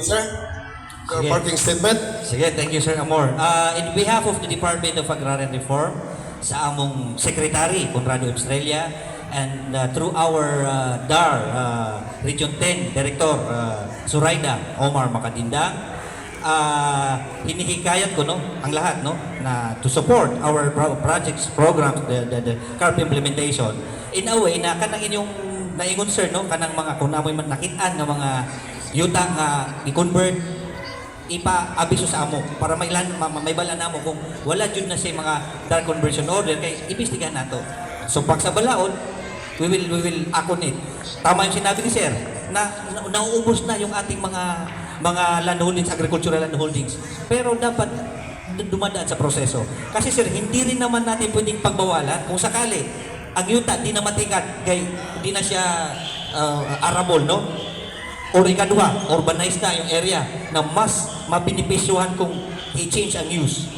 Sir, your Sige. parting statement. Sige, thank you, Sir Amor. In behalf of the Department of Agrarian Reform, sa among Secretary, Conrado Estrella, and through our DAR, Region 10 Director, Suraida Omar Makadindang, hinihikayat ko ang lahat na to support our projects, programs, the CARP implementation in a way na kanang inyong naingon, sir, kanang mga kung namoy man nakitaan nga mga yuta nga i-convert ipa-abiso sa amo para may bala na mo kung wala jud na say mga dark conversion order kay imbestigahan nato. So pag sa balaod, we will accommodate. Tama yung sinabi ni sir na nauubos na yung ating mga land holdings, agricultural land holdings. Pero dapat dumadaan sa proseso. Kasi sir, hindi rin naman natin pwedeng pagbawalan kung sakali ang yuta di na matikat kay hindi na siya arable, or ikadua, urbanized na yung area na mas mabinipisyuhan kung i-change ang use.